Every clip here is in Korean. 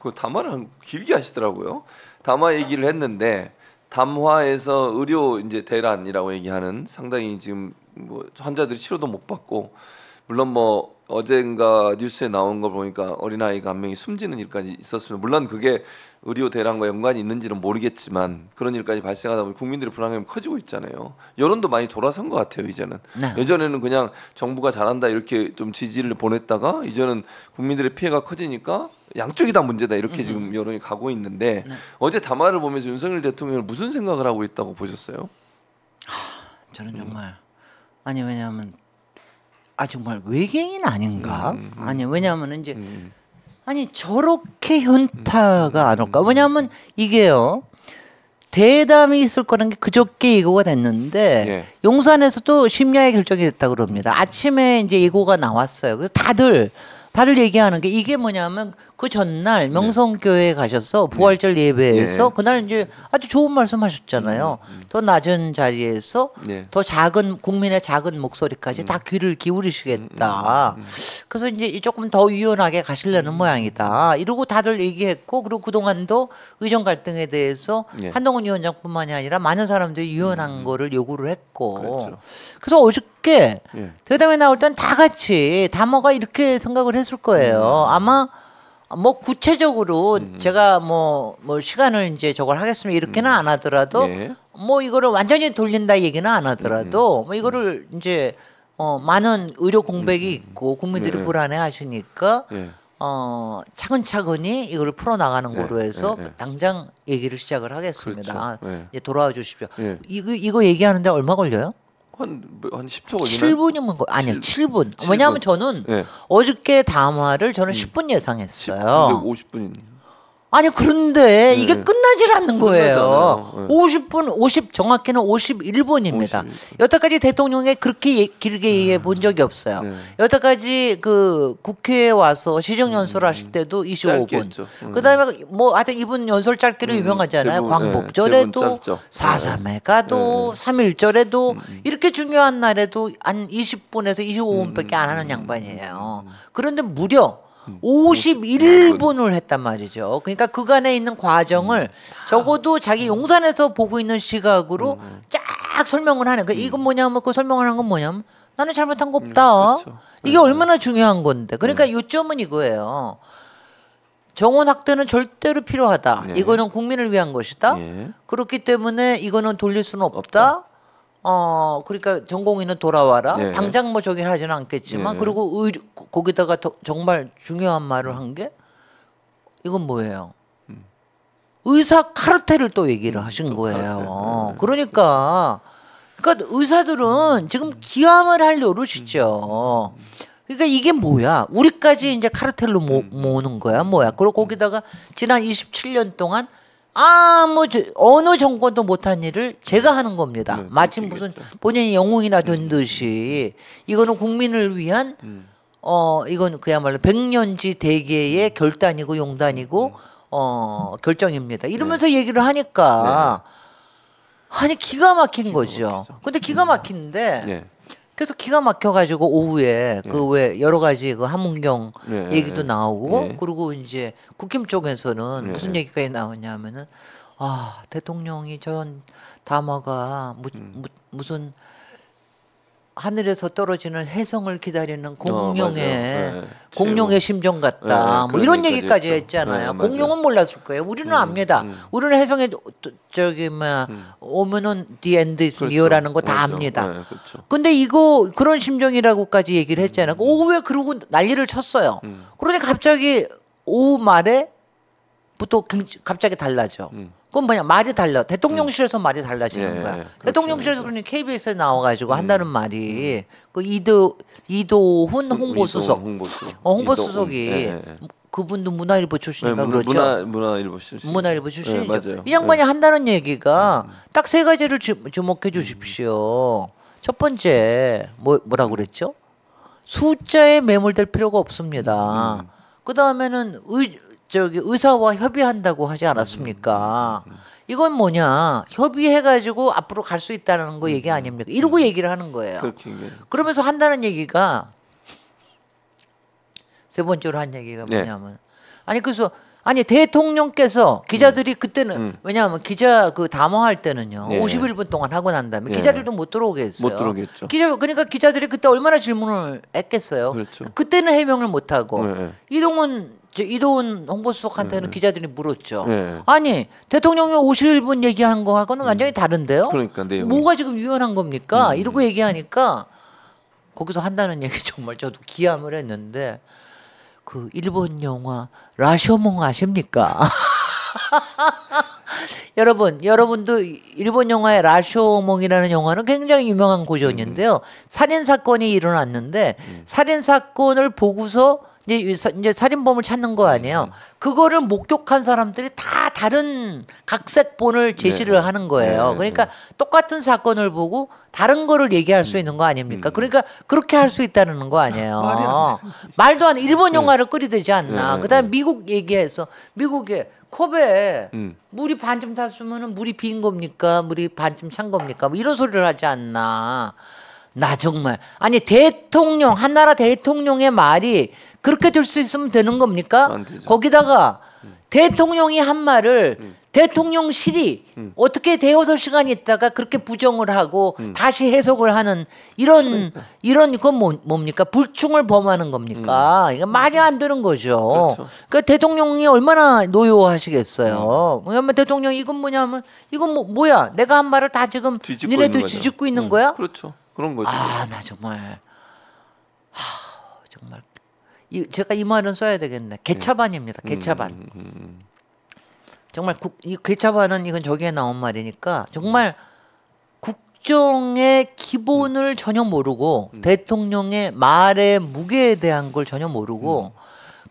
그 담화를 길게 하시더라고요. 담화 얘기를 했는데 담화에서 의료 이제 대란이라고 얘기하는 상당히 지금 뭐 환자들이 치료도 못 받고 물론 뭐 어젠가 뉴스에 나온 걸 보니까 어린아이가 한 명이 숨지는 일까지 있었으면 물론 그게 의료 대란과 연관이 있는지는 모르겠지만 그런 일까지 발생하다 보니 국민들의 불안감이 커지고 있잖아요. 여론도 많이 돌아선 것 같아요. 이제는 네. 예전에는 그냥 정부가 잘한다 이렇게 좀 지지를 보냈다가 이제는 국민들의 피해가 커지니까 양쪽이 다 문제다 이렇게 지금 여론이 가고 있는데 네. 어제 담화를 보면서 윤석열 대통령은 무슨 생각을 하고 있다고 보셨어요? 저는 정말 아니 왜냐하면 정말 외계인 아닌가? 아니 왜냐하면 이제 아니 저렇게 현타가 안 올까? 왜냐하면 이게요 대담이 있을 거라는 게 그저께 예고가 됐는데 예. 용산에서도 심야에 결정이 됐다고 그럽니다. 아침에 이제 예고가 나왔어요. 그래서 다들 얘기하는 게 이게 뭐냐면 그 전날 명성교회에 가셔서 부활절 예배에서 그날 이제 아주 좋은 말씀하셨잖아요. 더 낮은 자리에서 더 작은 국민의 작은 목소리까지 다 귀를 기울이시겠다. 그래서 이제 조금 더 유연하게 가시려는 모양이다. 이러고 다들 얘기했고 그리고 그동안도 의정 갈등에 대해서 한동훈 위원장뿐만이 아니라 많은 사람들이 유연한 거를 요구를 했고 그렇죠. 그래서 어저께 대담에 나올 땐 다 같이 담화가 이렇게 생각을 했을 거예요. 아마 뭐 구체적으로 제가 뭐 시간을 이제 저걸 하겠습니다 이렇게는 안 하더라도 뭐 이거를 완전히 돌린다 얘기는 안 하더라도 뭐 이거를 이제 많은 의료 공백이 있고 국민들이 불안해 하시니까 차근차근히 이걸 풀어 나가는 거로 해서 당장 얘기를 시작을 하겠습니다. 그렇죠. 이제 돌아와 주십시오. 이거 얘기하는데 얼마 걸려요? 한 10초 걸리나요? 7분이면 아니요 7분. 왜냐하면 저는 어저께 담화를 저는 10분 예상했어요. 50분. 아니 그런데 이게 끝나질 않는 거예요. 50분, 정확히는 51분입니다. 여태까지 대통령이 그렇게 길게 얘기해 본 적이 없어요. 여태까지 그 국회에 와서 시정연설 하실 때도 25분. 그다음에 뭐 하여튼 이분 연설 짧기로 유명하잖아요. 광복절에도 4.3에 가도 3.1절에도 이렇게 중요한 날에도 한 20분에서 25분밖에 안 하는 양반이에요. 그런데 무려 51분을 했단 말이죠. 그러니까 그간에 있는 과정을 적어도 자기 용산에서 보고 있는 시각으로 쫙 설명을 하는. 이건 뭐냐면 그 설명을 하는 건 뭐냐면 나는 잘못한 거 없다. 그렇죠. 이게 얼마나 중요한 건데. 그러니까 요점은 이거예요. 정원 확대는 절대로 필요하다. 이거는 국민을 위한 것이다. 그렇기 때문에 이거는 돌릴 수는 없다. 그러니까 전공의는 돌아와라. 당장 뭐 저긴 하지는 않겠지만 그리고 거기다가 정말 중요한 말을 한 게 이건 뭐예요? 의사 카르텔을 또 얘기를 하신 거예요. 그러니까 의사들은 지금 기함을 할 노릇이죠. 그러니까 이게 뭐야? 우리까지 이제 카르텔로 모으는 거야, 뭐야? 그리고 거기다가 지난 27년 동안 어느 정권도 못한 일을 제가 하는 겁니다. 마치 무슨 본인이 영웅이나 된 듯이 이거는 국민을 위한 이건 그야말로 백년지 대계의 결단이고 용단이고 결정입니다. 이러면서 얘기를 하니까 아니 기가 막힌 거죠. 근데 기가 막힌데 계속 기가 막혀가지고 오후에 그 왜 여러 가지 그 함은경 얘기도 나오고 그리고 이제 국힘 쪽에서는 무슨 얘기까지 나오냐면은 대통령이 전 담화가 무슨 하늘에서 떨어지는 혜성을 기다리는 공룡의 심정 같다. 뭐 이런 얘기까지 했잖아요. 공룡은 몰랐을 거예요. 우리는 압니다. 우리는 혜성에 오면은 the end is near라는 거 다 압니다. 근데 이거 그런 심정이라고까지 얘기를 했잖아요. 오후에 그러고 난리를 쳤어요. 그러니 갑자기 오후 말에부터 갑자기 달라져. 그건 뭐냐 말이 달라. 대통령실에서 말이 달라지는 거야. 대통령실에서 그러니 KBS에 나와가지고 한다는 말이 그 이도훈 홍보수석, 홍보수석이 그분도 문화일보 출신인가 그렇죠? 문화일보 출신이죠. 이 양반이 한다는 얘기가 딱 세 가지를 주목해 주십시오. 첫 번째 뭐라고 그랬죠? 숫자에 매몰될 필요가 없습니다. 그 다음에는 의사와 협의한다고 하지 않았습니까? 이건 뭐냐? 협의해가지고 앞으로 갈 수 있다는 거 얘기 아닙니까? 이러고 얘기를 하는 거예요. 그러면서 한다는 얘기가 세 번째로 한 얘기가 뭐냐면 아니 그래서 아니 대통령께서 기자들이 그때는 왜냐하면 기자 그 담화할 때는요. 예. 51분 동안 하고 난 다음에 예. 기자들도 못 들어오게 했어요. 못 들어오겠죠. 그러니까 기자들이 그때 얼마나 질문을 했겠어요. 그렇죠. 그때는 해명을 못 하고 예. 이도훈 홍보수석한테는 기자들이 물었죠. 예. 아니 대통령이 51분 얘기한 거하고는 완전히 다른데요. 그러니까 내용이. 뭐가 지금 유연한 겁니까? 이러고 얘기하니까 거기서 한다는 얘기 정말 저도 기함을 했는데 그 일본 영화 라쇼몽 아십니까? 여러분도 일본 영화의 라쇼몽이라는 영화는 굉장히 유명한 고전인데요. 살인 사건이 일어났는데 살인 사건을 보고서 이제 살인범을 찾는 거 아니에요. 그거를 목격한 사람들이 다 다른 각색본을 제시를 하는 거예요. 그러니까 똑같은 사건을 보고 다른 거를 얘기할 수 있는 거 아닙니까? 그러니까 그렇게 할 수 있다는 거 아니에요. 말도 안 돼. 일본 영화를 끓이되지 않나. 그다음에 미국 얘기해서 미국에 컵에 물이 반쯤 탔으면 물이 빈 겁니까? 물이 반쯤 찬 겁니까? 뭐 이런 소리를 하지 않나. 나 정말 아니 대통령 한 나라 대통령의 말이 그렇게 될 수 있으면 되는 겁니까? 거기다가 대통령이 한 말을 대통령실이 어떻게 대여섯 시간 있다가 그렇게 부정을 하고 다시 해석을 하는 이런 건 뭡니까? 불충을 범하는 겁니까? 이거 말이 안 되는 거죠. 그렇죠. 그러니까 대통령이 얼마나 노여하시겠어요. 왜냐면 대통령이 이건 뭐냐면 이건 뭐야? 내가 한 말을 다 지금 니네들 뒤집고 있는 거야? 그렇죠. 그런 거죠. 나 정말 정말 제가 이 말은 써야 되겠네. 개차반입니다. 개차반. 정말 이 개차반은 이건 저기에 나온 말이니까 정말 국정의 기본을 전혀 모르고 대통령의 말의 무게에 대한 걸 전혀 모르고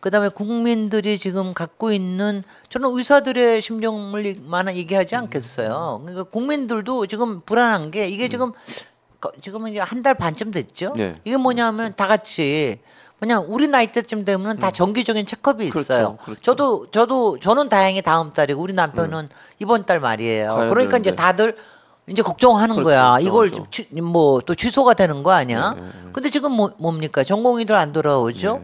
그다음에 국민들이 지금 갖고 있는 저는 의사들의 심정만 얘기하지 않겠어요. 그러니까 국민들도 지금 불안한 게 이게 지금은 이제 한 달 반쯤 됐죠. 네. 이게 뭐냐면 다 같이 그냥 우리 나이 때쯤 되면은 다 정기적인 체크업이 있어요. 그렇죠. 저는 다행히 다음 달이고 우리 남편은 이번 달 말이에요. 그러니까 되는데. 이제 다들 이제 걱정하는 그렇죠, 거야. 이걸 걱정하죠. 뭐 또 취소가 되는 거 아니야? 근데 지금 뭡니까? 전공의들 안 돌아오죠.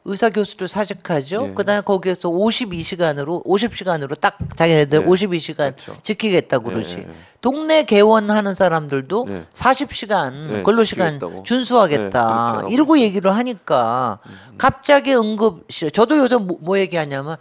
의사 교수도 사직하죠. 그다음에 거기에서 50시간으로 딱 자기네들 52시간 그렇죠. 지키겠다고 그러지. 동네 개원하는 사람들도 40시간 근로시간 지키겠다고. 준수하겠다. 그렇게 이러고 얘기를 하니까 갑자기 응급실 저도 요즘 뭐 얘기하냐면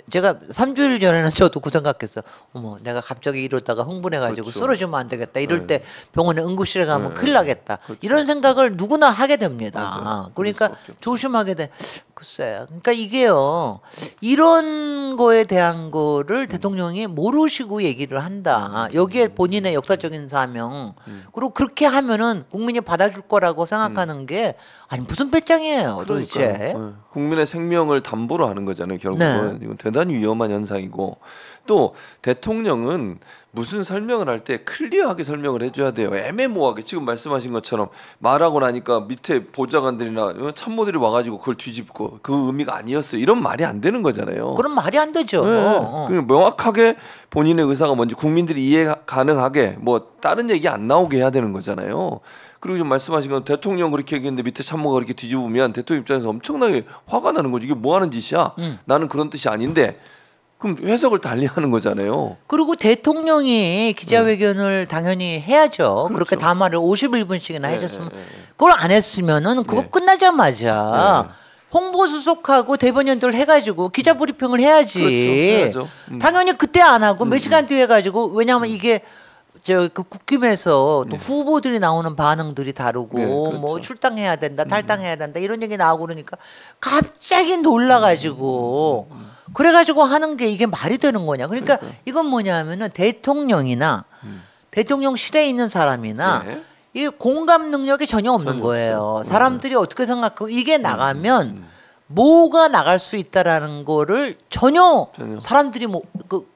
제가 3주일 전에는 저도 그 생각했어요. 어머 내가 갑자기 이러다가 흥분해가지고 그렇죠. 쓰러지면 안 되겠다. 이럴 때 병원에 응급실에 가면 큰일 나겠다. 이런 생각을 누구나 하게 됩니다. 그러니까 조심하게 돼. 글쎄, 그러니까 이게요 이런 거에 대한 거를 대통령이 모르시고 얘기를 한다. 여기에 본인의 역사적인 사명 그리고 그렇게 하면은 국민이 받아줄 거라고 생각하는 게 아니 무슨 배짱이에요 도대체. 국민의 생명을 담보로 하는 거잖아요. 결국은 이건 대단히 위험한 현상이고 또 대통령은 무슨 설명을 할 때 클리어하게 설명을 해줘야 돼요. 애매모호하게 지금 말씀하신 것처럼 말하고 나니까 밑에 보좌관들이나 참모들이 와가지고 그걸 뒤집고 그 의미가 아니었어요. 이런 말이 안 되는 거잖아요. 그럼 말이 안 되죠. 그냥 명확하게 본인의 의사가 뭔지 국민들이 이해 가능하게 뭐 다른 얘기 안 나오게 해야 되는 거잖아요. 그리고 지금 말씀하신 건 대통령 그렇게 얘기했는데 밑에 참모가 그렇게 뒤집으면 대통령 입장에서 엄청나게 화가 나는 거죠. 이게 뭐 하는 짓이야? 나는 그런 뜻이 아닌데. 그럼 해석을 달리하는 거잖아요. 그리고 대통령이 기자회견을 당연히 해야죠. 그렇죠. 그렇게 담화를 51분씩이나 해줬으면 그걸 안 했으면은 그거 끝나자마자 홍보수석하고 대변인들 해가지고 기자 브리핑을 해야지. 그렇죠. 해야죠. 당연히 그때 안 하고 몇 시간 뒤에 해가지고 왜냐하면 이게 그 국김에서 또 후보들이 나오는 반응들이 다르고 그렇죠. 뭐 출당해야 된다, 탈당해야 된다 이런 얘기 나오고 그러니까 갑자기 놀라가지고 그래가지고 하는 게 이게 말이 되는 거냐? 그러니까 이건 뭐냐면은 대통령이나 대통령실에 있는 사람이나 이 공감 능력이 전혀 없는 거예요. 사람들이 어떻게 생각하고 이게 나가면 뭐가 나갈 수 있다라는 거를 전혀 사람들이 뭐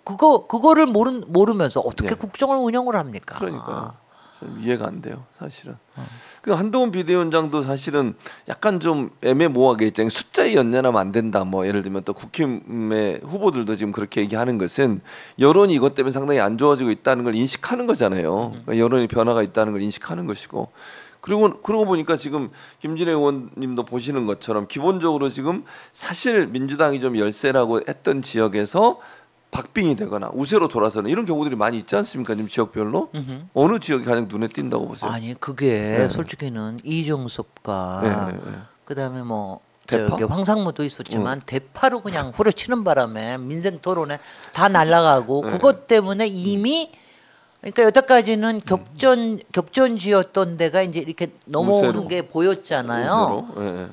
그거를 모르면서 어떻게 국정을 운영을 합니까? 그러니까 이해가 안 돼요, 사실은. 그 한동훈 비대위원장도 사실은 약간 좀 애매모호하게 있잖아요. 숫자에 연연하면 안 된다. 뭐 예를 들면 또 국힘의 후보들도 지금 그렇게 얘기하는 것은 여론이 이것 때문에 상당히 안 좋아지고 있다는 걸 인식하는 거잖아요. 그러니까 여론의 변화가 있다는 걸 인식하는 것이고. 그러고 보니까 지금 김진애 의원님도 보시는 것처럼 기본적으로 지금 사실 민주당이 좀 열세라고 했던 지역에서 박빙이 되거나 우세로 돌아서는 이런 경우들이 많이 있지 않습니까? 지금 지역별로 어느 지역이 가장 눈에 띈다고 보세요? 아니 그게 솔직히는 이종섭과 그다음에 뭐 대파? 저기 황상무도 있었지만 대파로 그냥 후려치는 바람에 민생 토론에 다 날아가고 그것 때문에 이미 그러니까 여태까지는 격전지였던 데가 이제 이렇게 넘어오는 우세로. 게 보였잖아요. 우세로?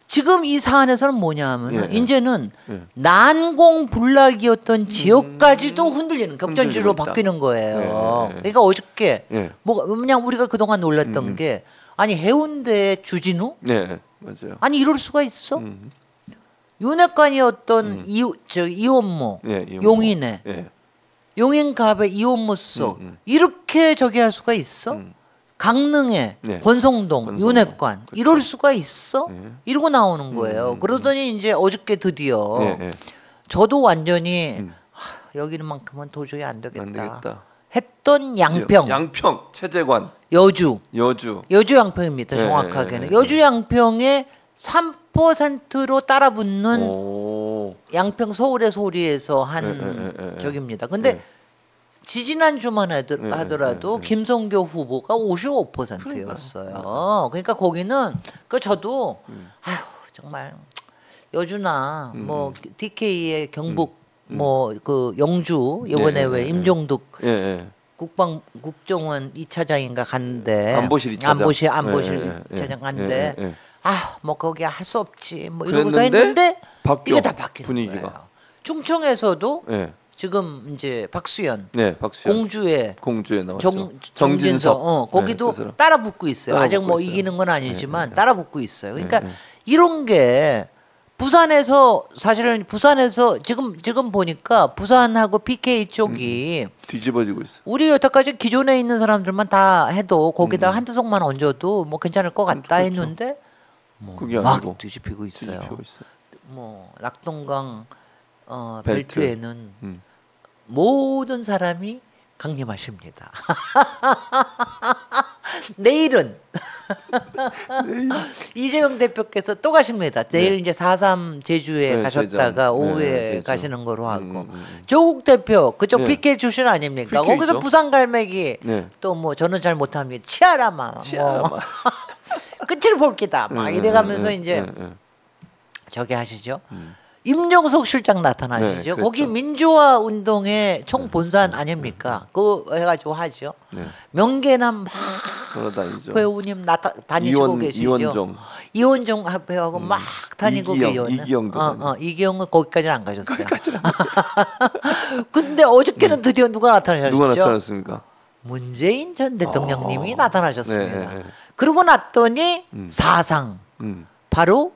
지금 이 사안에서는 뭐냐하면 이제는 난공불락이었던 지역까지도 흔들리는 격전지로 바뀌는 거예요. 그러니까 어저께 뭐 그냥 우리가 그동안 놀랐던 게 아니 해운대 주진우? 네, 맞아요. 아니 이럴 수가 있어? 윤핵관이었던 이원모, 용인에 용인갑의 이원모서 이렇게 저기 할 수가 있어? 강릉에 권성동, 윤핵관 이럴 수가 있어? 이러고 나오는 거예요. 그러더니 이제 어저께 드디어 저도 완전히 여기는만큼은 도저히 안 되겠다. 했던 양평 최재관 여주 양평입니다. 네, 정확하게는 여주 양평에 3%로 따라붙는 양평 서울의 소리에서 한 적입니다. 근데 지지난 주만 하더라도 김성교 후보가 55%였어요. 그러니까 거기는 그 저도 아휴 정말 여주나 뭐 DK의 경북 뭐 그 영주 이번에 왜 임종득 국정원 2차장인가 갔는데 안보실 2차장 안보실 2차장 갔는데 뭐 거기 할 수 없지 뭐 이러고서 했는데 이게 다 바뀌는 분위기가. 거예요. 충청에서도 지금 이제 박수현, 공주에 나왔죠. 정진석 거기도 따라붙고 있어요. 아직 뭐 이기는 건 아니지만 따라붙고 있어요. 그러니까 이런 게 부산에서 사실은 부산에서 지금 보니까 부산하고 PK 쪽이 뒤집어지고 있어. 우리 여태까지 기존에 있는 사람들만 다 해도 거기다 한두 석만 얹어도 뭐 괜찮을 것 같다 했는데 막 뒤집히고 있어요. 뭐 낙동강 벨트에는 모든 사람이 강림하십니다. 내일은 이재명 대표께서 또 가십니다. 내일 이제 4.3 제주에 가셨다가 오후에 가시는 거로 하고 조국 대표 그쪽 PK 출신 아닙니까? PK 거기서 죠? 부산 갈매기 또 뭐 저는 잘 못합니다. 치아라마 뭐 끝을 볼 기다 막 이래가면서 이제 저기 하시죠. 임종석 실장 나타나시죠. 그렇죠. 거기 민주화 운동의 총본산 아닙니까? 그거 해가지고 하죠. 명계남 막 배우님 다니시고 계시죠. 이원종 배우하고 막 다니고 계세요. 이기영은 거기까지는 안 가셨어요. 근데 어저께는 드디어 누가 나타나셨죠? 누가 나타났습니까? 문재인 전 대통령님이 나타나셨습니다. 그러고 났더니 사상 바로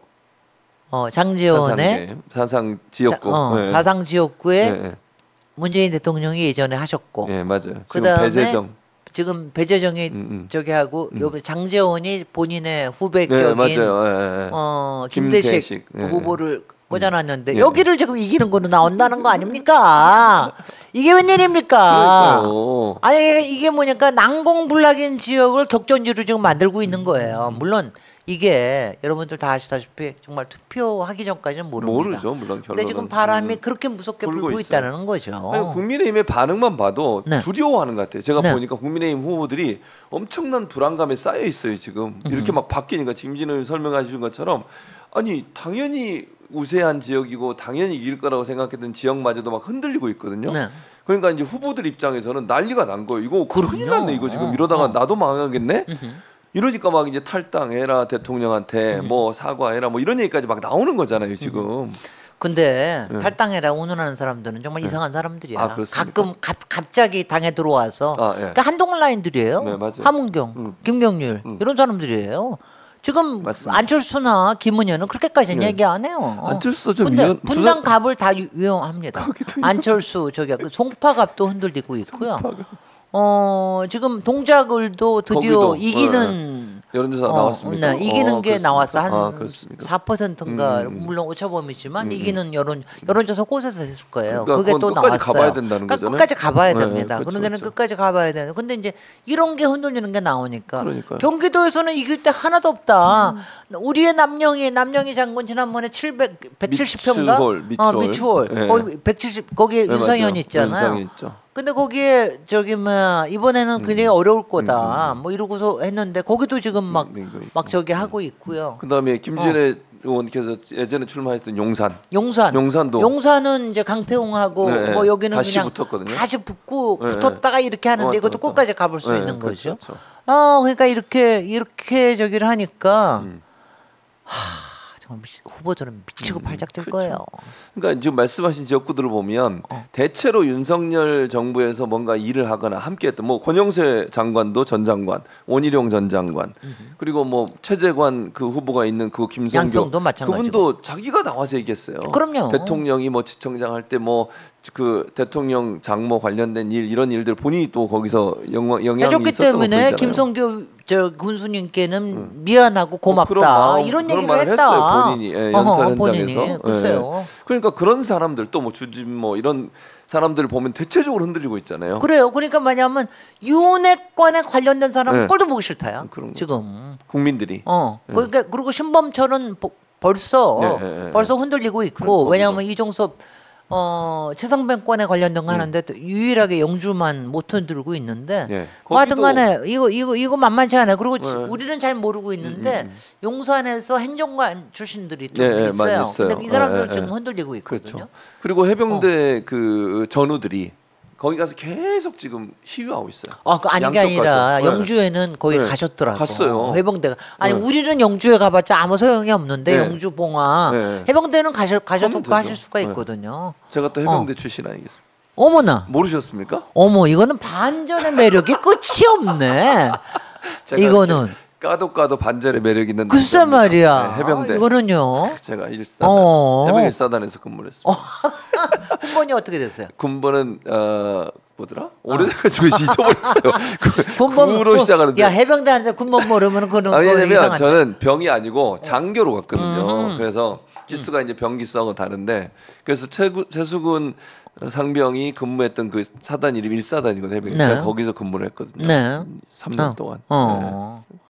장제원의 사상 지역구 사상 지역구에 문재인 대통령이 예전에 하셨고 맞아요. 그다음에 지금 배재정이 저기 하고 장제원이 본인의 후배격인 김대식 후보를 꽂아놨는데 여기를 지금 이기는 거로 나온다는 거 아닙니까? 이게 웬일입니까? 그러니까요. 아니 이게 뭐냐까 난공불락인 지역을 격전지로 지금 만들고 있는 거예요. 물론 이게 여러분들 다 아시다시피 정말 투표하기 전까지는 모릅니다. 모르죠, 물론 결론은. 근데 지금 바람이 그렇게 무섭게 불고 있다는 거죠. 아니, 국민의힘의 반응만 봐도 두려워하는 것 같아요. 제가 보니까 국민의힘 후보들이 엄청난 불안감에 쌓여 있어요. 지금 이렇게 막 바뀌니까 김진우 설명하신 것처럼 아니 당연히 우세한 지역이고 당연히 이길 거라고 생각했던 지역마저도 막 흔들리고 있거든요. 그러니까 이제 후보들 입장에서는 난리가 난 거예요. 이거 큰일 났네. 이거 지금 이러다가 나도 망하겠네. 이러니까 막 이제 탈당해라 대통령한테 뭐 사과해라 뭐 이런 얘기까지 막 나오는 거잖아요 지금. 근데 탈당해라 운운하는 사람들은 정말 이상한 사람들이야. 가끔 갑자기 당에 들어와서 그러니까 한동훈 라인들이에요. 하문경, 김경률 이런 사람들이에요. 지금 맞습니다. 안철수나 김은혜는 그렇게까지는 얘기 안 해요. 안철수도 좀 근데 분당 갑을 다 위험합니다. 안철수 저기 송파갑도 흔들리고 있고요. 지금 동작을도 드디어 이기는 여론조사 나왔습니까? 네, 이기는 게 그렇습니까? 나왔어. 한 그렇습니까? 4%인가 물론 오차범위지만 이기는 여론조사 곳에서 했을 거예요. 그러니까 그게 또 끝까지 나왔어요. 가봐야 된다는 그러니까 거잖아요. 끝까지 가봐야 네, 됩니다. 그렇죠, 그런 데는 그렇죠. 끝까지 가봐야 되는. 근데 이제 이런 게 흔들리는 게 나오니까 그러니까요. 경기도에서는 이길 때 하나도 없다. 우리의 남영희 장군 지난번에 170표인가? 미추홀. 네. 거기 170 거기에 네, 윤상현 맞아요. 있잖아요. 윤상현 있죠. 근데 거기에 저기 뭐 이번에는 굉장히 어려울 거다. 뭐 이러고서 했는데 거기도 지금 막 저기 하고 있고요. 그다음에 김진애 의원께서 예전에 출마했던 용산도 용산은 이제 강태웅하고 네, 뭐 여기는 다시 그냥 붙었거든요. 다시 네, 붙었다가 이렇게 하는데 맞다, 이것도 맞다. 끝까지 가볼 수 네, 있는 그렇죠, 거죠. 그렇죠. 그러니까 이렇게 저기를 하니까 정말 후보들은 미치고 팔짝 뛸 그렇죠. 거예요. 그러니까 지금 말씀하신 지역구들을 보면 대체로 윤석열 정부에서 뭔가 일을 하거나 함께했던 뭐 권영세 장관도 전 장관, 원희룡 전 장관, 그리고 뭐 최재관 그 후보가 있는 그 김성교 양평도 마찬가지고. 그분도 자기가 나와서 얘기했어요. 그럼요. 대통령이 뭐 지청장 할 때 뭐 그 대통령 장모 관련된 일 이런 일들 본인이 또 거기서 영향이 해줬기 있었던 거 때문에 보이잖아요. 김성교 저 군수님께는 미안하고 고맙다 그런 마음, 이런 그런 얘기를 말을 했다. 했어요 본인이 연설 본인이. 현장에서. 글쎄요. 그러니까 그런 사람들 또 뭐 주진 뭐 이런 사람들을 보면 대체적으로 흔들리고 있잖아요. 그래요. 그러니까 뭐냐면 윤핵관에 관련된 사람은 네. 꼴도 보기 싫다요. 그런 거죠. 지금. 국민들이. 그러니까 그리고 신범철은 벌써 흔들리고 있고 왜냐하면 이종섭 최상병권에 관련된 거 하는데 또 유일하게 영주만 못 흔들고 있는데 뭐 하여튼간에 이거 만만치 않아요. 그리고 우리는 잘 모르고 있는데 용산에서 행정관 출신들이 좀 있어요. 근데 이 사람들 지금 흔들리고 있거든요. 그렇죠. 그리고 해병대 그 전우들이 거기 가서 계속 지금 시위하고 있어요. 그 아닌 게 아니라 영주에는 거기 가셨더라고. 갔어요. 해병대가. 아니 우리는 영주에 가봤자 아무 소용이 없는데 영주 봉화 해병대는 가실 수가 있거든요. 제가 또 해병대 출신 아니겠습니까? 어머나. 모르셨습니까? 어머 이거는 반전의 매력이 끝이 없네. 이거는. 까도 반전의 매력 있는 글쎄 말이야. 해병대. 이거는요. 제가 일사단 해병 일사단에서 근무를 했습니다. 군번이 어떻게 됐어요? 군번은 뭐더라? 오래돼가지고 잊어버렸어요. 군으로 시작하는데. 야 해병대한테 군번 모르면 그런 왜냐면 저는 병이 아니고 장교로 갔거든요. 그래서 기수가 이제 병 기수하고 다른데 그래서 최수근 상병이 근무했던 그 사단 이름이 일사단이거든요. 제가 거기서 근무를 했거든요. 3년 동안.